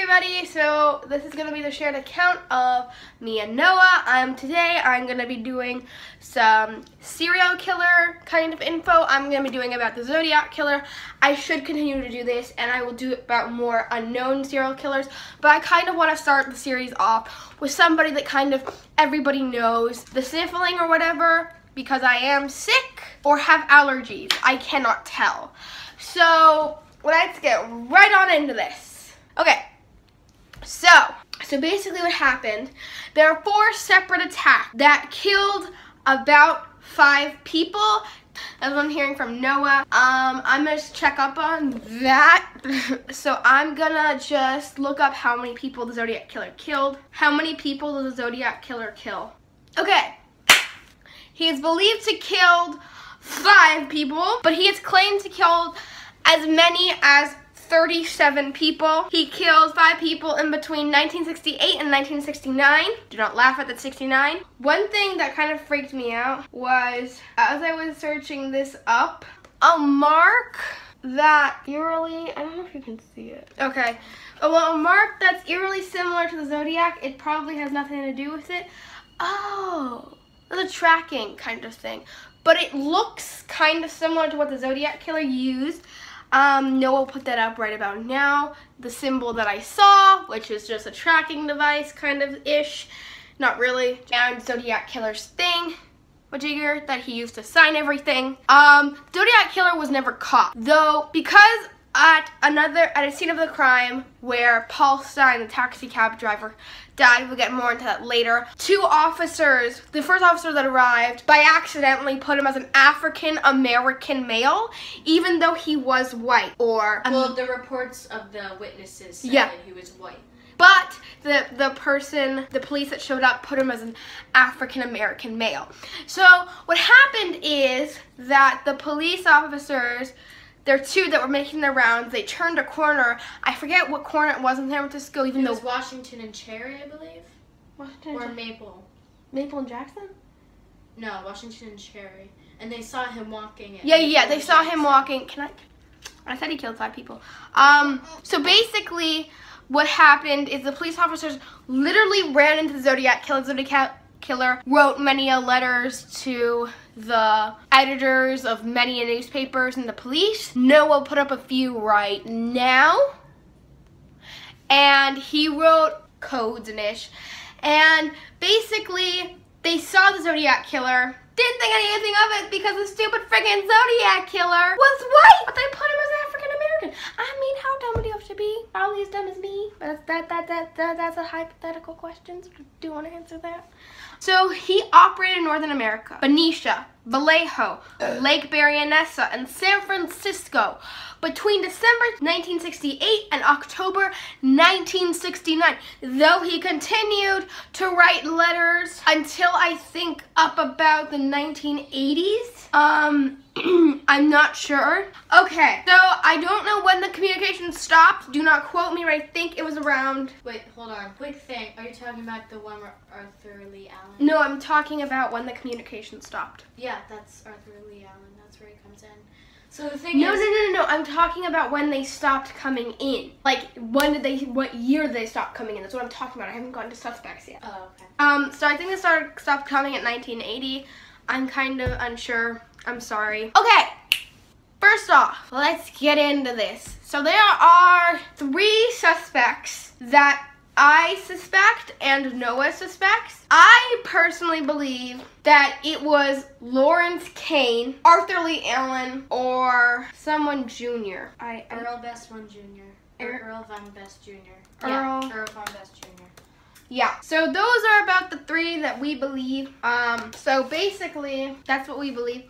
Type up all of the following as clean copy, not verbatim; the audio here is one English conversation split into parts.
everybody, so this is going to be the shared account of me and Noah. Today I'm going to be doing some serial killer kind of info. I'm going to be doing about the Zodiac killer. I should continue to do this, and I will do about more unknown serial killers, but I kind of want to start the series off with somebody that kind of everybody knows, the sniffling or whatever, because I am sick or have allergies. I cannot tell. So let's get right on into this. Okay, so basically what happened, there are 4 separate attacks that killed about 5 people. That's what I'm hearing from Noah. I'm gonna just check up on that. So I'm gonna just look up how many people the Zodiac killer killed. How many people does the Zodiac killer kill? Okay, he is believed to killed 5 people, but he is claimed to kill as many as 37 people. He killed 5 people in between 1968 and 1969. Do not laugh at the 69. One thing that kind of freaked me out was, as I was searching this up, a mark that eerily, I don't know if you can see it. Okay, well, a mark that's eerily similar to the Zodiac. It probably has nothing to do with it. Oh, it's a tracking kind of thing. But it looks kind of similar to what the Zodiac killer used. Noah will put that up right about now. The symbol that I saw, which is just a tracking device kind of ish, not really, and Zodiac killer's thing, that he used to sign everything. Zodiac killer was never caught, though, because at a scene of the crime where Paul Stein, the taxi cab driver, died. We'll get more into that later. 2 officers, the first officer that arrived, by accidentally put him as an African-American male, even though he was white. Or well, the reports of the witnesses said that he was white. But the police that showed up put him as an African-American male. So what happened is that the police officers, there are 2 that were making their rounds. They turned a corner. I forget what corner it was in San Francisco, even though... It was Washington and Cherry, I believe. Washington or Maple. Maple and Jackson? No, Washington and Cherry. And they saw him walking. Yeah, they saw him walking. I said he killed 5 people. So basically, what happened is the police officers literally ran into the Zodiac killer. Zodiac killer wrote many letters to the editors of many newspapers and the police. Noah put up a few right now, and he wrote codes and ish, and basically they saw the Zodiac killer, didn't think anything of it because the stupid friggin' Zodiac killer was white, but they put him as African American. I mean, how dumb do you have to be? Probably as dumb as me, but that's a hypothetical question, so do you want to answer that? So he operated in Northern America, Benicia, Vallejo, Lake Berryessa, and San Francisco between December 1968 and October 1969, though he continued to write letters until I think up about the 1980s. I'm not sure. Okay, so I don't know when the communication stopped. Do not quote me, but I think it was around... Wait, hold on. Quick thing. Are you talking about the one where Arthur Lee Allen? No, I'm talking about when the communication stopped. Yeah, that's Arthur Lee Allen. That's where he comes in. So the thing is... No. I'm talking about when they stopped coming in. Like, what year they stopped coming in. That's what I'm talking about. I haven't gotten to suspects yet. Oh, okay. So I think they stopped coming at 1980. I'm kind of unsure. I'm sorry. Okay, first off, let's get into this. So there are 3 suspects that I suspect and Noah suspects. I personally believe that it was Lawrence Kane, Arthur Lee Allen, or someone junior. Earl Best One Jr. Earl Von Best Jr. Earl Von Best Jr. Yeah, so those are about the 3 that we believe. So basically, that's what we believe.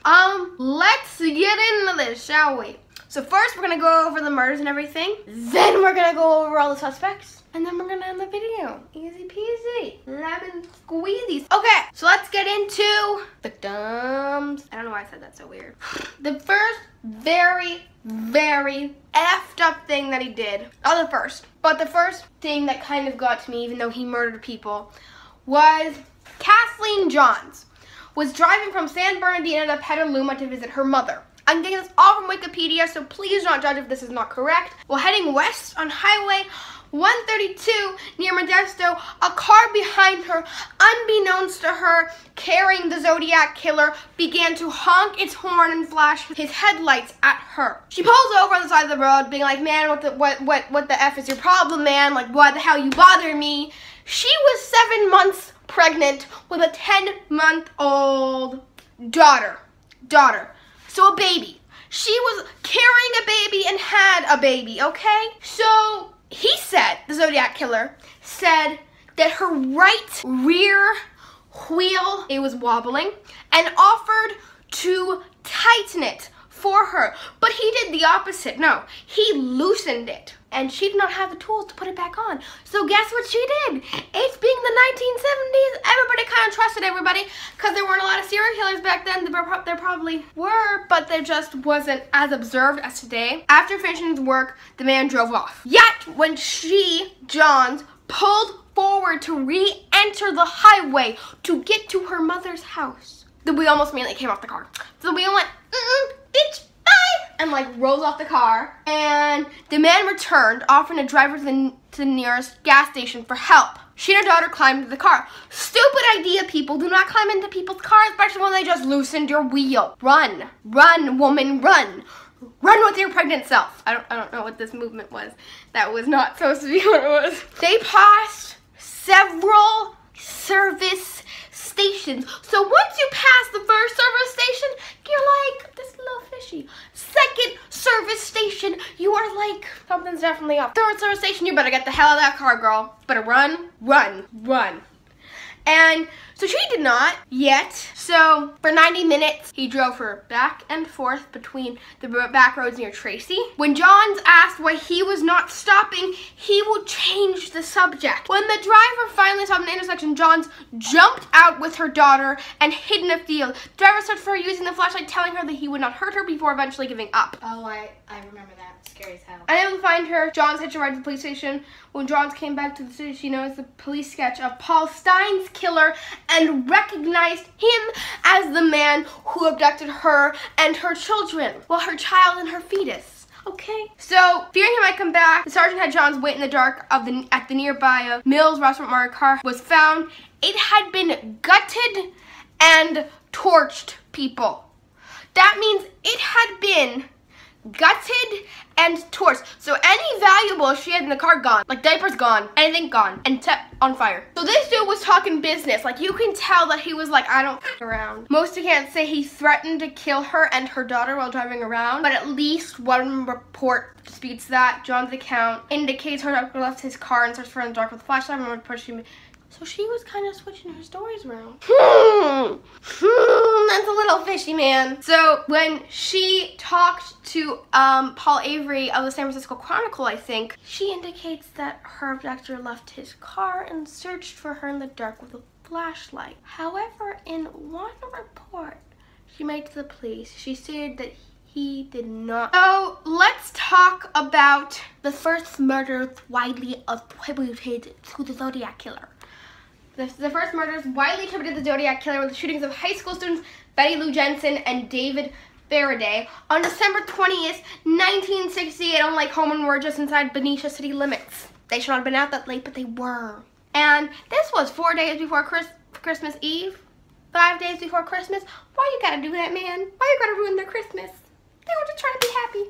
Let's get into this, shall we? So first, we're gonna go over the murders and everything. Then we're gonna go over all the suspects. And then we're gonna end the video. Easy peasy, lemon squeezies. Okay, so let's get into victims. I don't know why I said that so weird. The first very effed up thing that he did. Not the first, but the first thing that kind of got to me, even though he murdered people, was Kathleen Johns was driving from San Bernardino to Petaluma to visit her mother. I'm getting this all from Wikipedia, so please do not judge if this is not correct. While heading west on Highway 1:32 near Modesto, a car behind her, unbeknownst to her, carrying the Zodiac killer, began to honk its horn and flash his headlights at her. She pulls over on the side of the road, being like, man, what the F is your problem, man? Like, why the hell you bother me? She was 7 months pregnant with a 10-month-old daughter. So a baby. She was carrying a baby and had a baby, okay? So he said, the Zodiac killer, said that her right rear wheel, it was wobbling, and offered to tighten it for her. But he did the opposite. No, he loosened it. And she did not have the tools to put it back on. So guess what she did? It's being the 1970s. Everybody kind of trusted everybody because there weren't a lot of serial killers back then. There probably were, but there just wasn't as observed as today. After finishing his work, the man drove off. Yet, when Johns, pulled forward to re-enter the highway to get to her mother's house, the wheel almost immediately came off the car. So the wheel went, bitch, bye, and like rolls off the car. And the man returned, offering to drive her to the nearest gas station for help. She and her daughter climbed into the car. Stupid idea, people. Do not climb into people's cars, especially when they just loosened your wheel. Run, woman, run. Run with your pregnant self. I don't know what this movement was. That was not supposed to be what it was. They passed several service stations. So once you pass the first service station, you're like, this is a little fishy. Second service station, you are like, something's definitely up. Third service station, you better get the hell out of that car, girl. Better run. And so she did not yet. So for 90 minutes, he drove her back and forth between the back roads near Tracy. When Johns asked why he was not stopping, he would change the subject. When the driver finally stopped in the intersection, Johns jumped out with her daughter and hid in a field. The driver searched for her using the flashlight, telling her that he would not hurt her before eventually giving up. Oh, I remember that. Scary as hell. Unable to find her, Johns hitched a ride to the police station. When Johns came back to the city, she noticed the police sketch of Paul Stein's killer and recognized him as the man who abducted her and her children. Well, her child and her fetus. Okay. So, fearing he might come back, the sergeant had Johns wait in the dark at the nearby Mills restaurant where her car was found. It had been gutted and torched, people. That means it had been gutted and torched. So any valuables she had in the car gone. Like diapers gone, anything gone, and set on fire. So this dude was talking business. Like you can tell that he was like, I don't f around. Most can't say he threatened to kill her and her daughter while driving around, but at least one report disputes that. John's account indicates her doctor left his car and searched for her in the dark with a flashlight. So she was kind of switching her stories around. That's a little fishy, man. So when she talked to Paul Avery of the San Francisco Chronicle, I think, she indicates that her abductor left his car and searched for her in the dark with a flashlight. However, in one report she made to the police, she stated that he did not. So let's talk about the first murders widely attributed to the Zodiac killer. The first murders widely attributed to the Zodiac killer were the shootings of high school students Betty Lou Jensen and David Faraday on December 20th, 1968 on Lake Homan, just inside Benicia city limits. They should not have been out that late, but they were. And this was 4 days before Christmas Eve, 5 days before Christmas. Why you gotta do that, man? Why you gotta ruin their Christmas? They were just trying to be happy.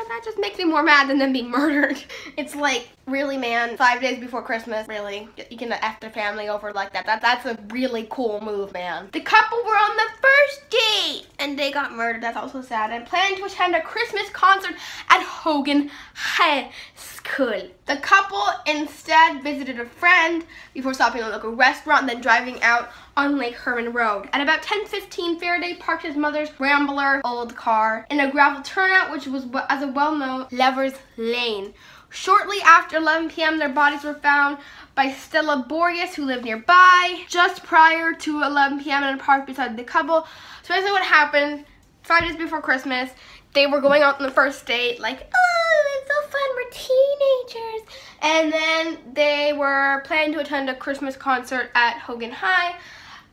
That just makes me more mad than them being murdered. It's like, really, man, 5 days before Christmas, really? You can F their family over like that. That's a really cool move, man. The couple were on the first date and they got murdered. That's also sad. And planned to attend a Christmas concert at Hogan High School. The couple instead visited a friend before stopping at a local restaurant and then driving out on Lake Herman Road. At about 10:15, Faraday parked his mother's Rambler old car in a gravel turnout, which was as a well-known Lover's Lane. Shortly after 11 p.m., their bodies were found by Stella Borges, who lived nearby. Just prior to 11 p.m. in a park beside the couple. So basically what happened, 5 days before Christmas, they were going out on the first date, like, oh, it's so fun, we're teenagers. And then they were planning to attend a Christmas concert at Hogan High.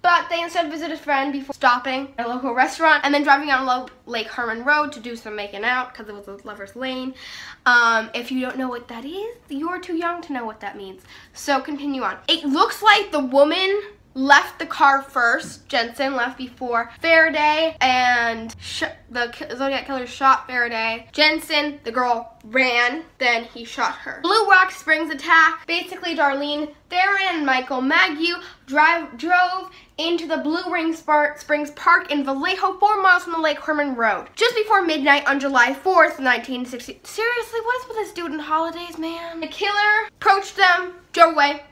but they instead visited a friend before stopping at a local restaurant and then driving down Lake Herman Road to do some making out because it was a lover's lane. If you don't know what that is, you're too young to know what that means. So continue on. It looks like the woman left the car first. Jensen left before Faraday, and the Zodiac killer shot Faraday. Jensen, the girl, ran, then he shot her. Blue Rock Springs attack. Basically, Darlene, Theron, and Michael Maggie drove into the Blue Ring Springs Park in Vallejo, 4 miles from the Lake Herman Road, just before midnight on July 4th, 1960. Seriously, what is with the student holidays, man? The killer approached them, drove away,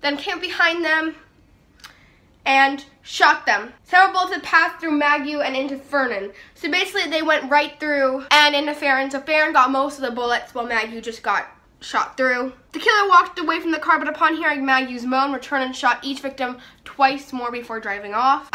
then came behind them, and shot them. Several bullets had passed through Maggie and into Fernan. So basically they went right through and into Farron. So Farron got most of the bullets while Maggie just got shot through. The killer walked away from the car, but upon hearing Maggie's moan, returned and shot each victim twice more before driving off.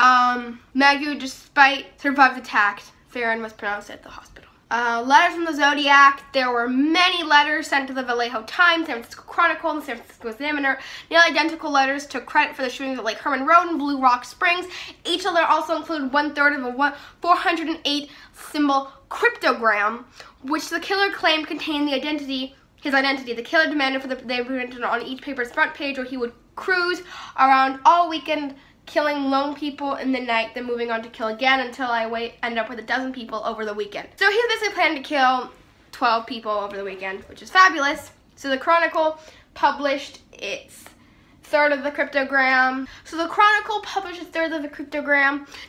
Maggie, despite survived the attack, Farron was pronounced at the hospital. Letters from the Zodiac. There were many letters sent to the Vallejo Times, San Francisco Chronicle, and the San Francisco Examiner. Nearly identical letters took credit for the shootings at Lake Herman Road and Blue Rock Springs. Each letter also included 1/3 of a 408 symbol cryptogram, which the killer claimed contained his identity. The killer demanded for they be printed on each paper's front page, where he would cruise around all weekend, killing lone people in the night, then moving on to kill again until end up with 12 people over the weekend. So he basically planned to kill 12 people over the weekend, which is fabulous. So the Chronicle published its third of the cryptogram.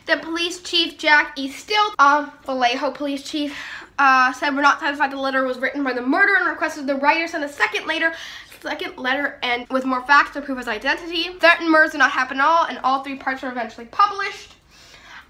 The police chief, Jack E. Still, Vallejo police chief, said we're not satisfied the letter was written by the murderer and requested the writer send a second letter and with more facts to prove his identity. Threatened murders did not happen at all, and all 3 parts were eventually published.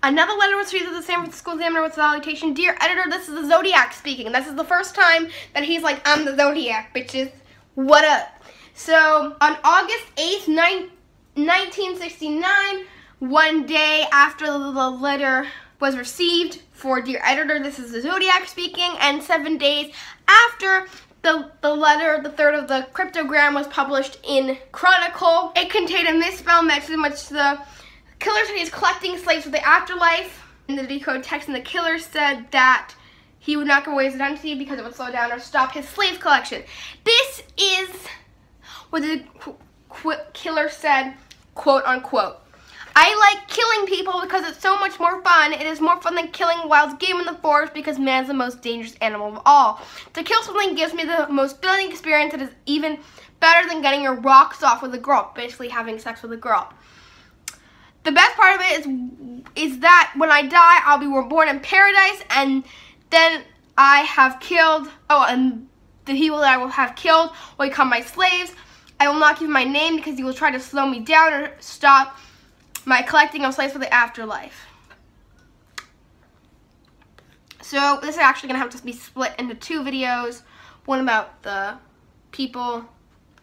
Another letter was received at the San Francisco Examiner with salutation. Dear editor, this is the Zodiac speaking. This is the first time that he's like, I'm the Zodiac, bitches. What up? So on August 8th, 1969, one day after the letter was received for Dear Editor, this is the Zodiac speaking, and 7 days after the letter, the third of the cryptogram, was published in Chronicle. It contained a misspelled message in which the killer said he's collecting slaves for the afterlife. In the decoded text, and the killer said that he would not give away his identity because it would slow down or stop his slave collection. This is what the killer said, quote unquote. I like killing people because it's so much more fun. It is more fun than killing wild game in the forest because man is the most dangerous animal of all. To kill something gives me the most thrilling experience. It is even better than getting your rocks off with a girl, basically having sex with a girl. The best part of it is that when I die, I'll be reborn in paradise, and then I have killed, and the people that I will have killed will become my slaves. I will not give my name because you will try to slow me down or stop my collecting of slaves for the afterlife. So this is actually going to have to be split into 2 videos. One about the people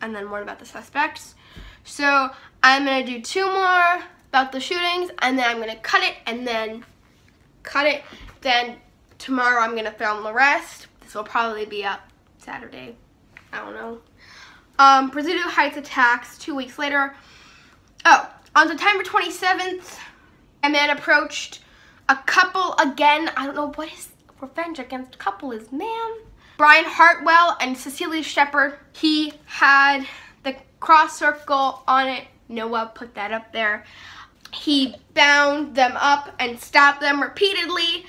and then one about the suspects. So I'm going to do 2 more about the shootings, and then I'm going to cut it, and then Then tomorrow I'm going to film the rest. This will probably be up Saturday. I don't know. Presidio Heights attacks 2 weeks later. On September 27th, a man approached a couple again. I don't know what his revenge against couple is, man. Brian Hartwell and Cecilia Shepard. He had the cross circle on it. Noah put that up there. He bound them up and stabbed them repeatedly.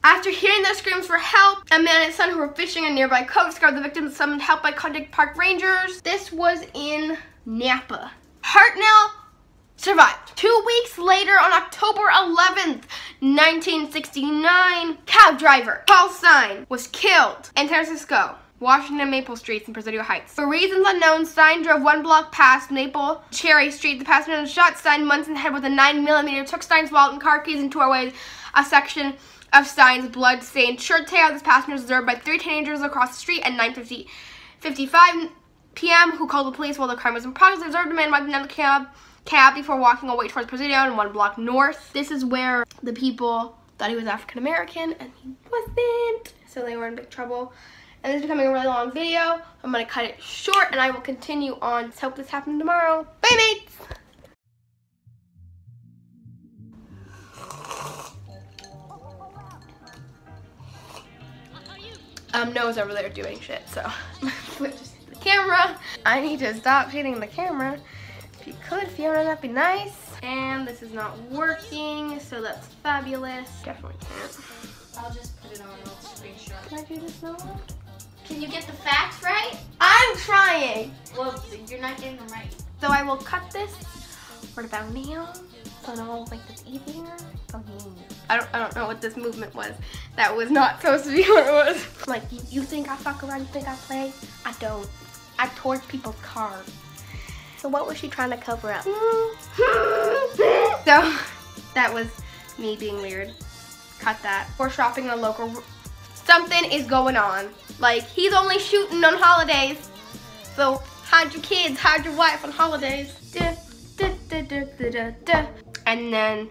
After hearing their screams for help, a man and his son who were fishing in a nearby cove discovered the victims and summoned help by contacting park rangers. This was in Napa. Hartnell survived. 2 weeks later, on October 11th, 1969, cab driver Paul Stein was killed in San Francisco, Washington Maple Streets in Presidio Heights. For reasons unknown, Stein drove 1 block past Maple Cherry Street. The passenger shot Stein once in the head with a 9mm, took Stein's wallet and car keys and tore away a section of Stein's blood-stained shirt tail. This passenger was observed by 3 teenagers across the street at 9:55 p.m. who called the police while the crime was in progress. They observed a man walking down the cab before walking away towards Presidio and 1 block north. This is where the people thought he was African American and he wasn't, so they were in big trouble. And this is becoming a really long video. I'm gonna cut it short and I will continue on. Let's hope this happens tomorrow. Bye, mates! Noah's over there doing shit, so switch the camera. I need to stop hitting the camera. If you could, Fiona, that'd be nice. And this is not working, so that's fabulous. Definitely can't. I'll just put it on and I'll screenshot. Can I do this, Noah? Can you get the facts right? I'm trying. Well, you're not getting them right. So I will cut this right about now. So now like this easier. I don't know what this movement was. That was not supposed to be what it was. Like, you think I fuck around, you think I play? I don't. I torch people's cars. So what was she trying to cover up? So that was me being weird. Cut that. We're shopping in a local. Something is going on. Like, he's only shooting on holidays. So hide your kids, hide your wife on holidays. And then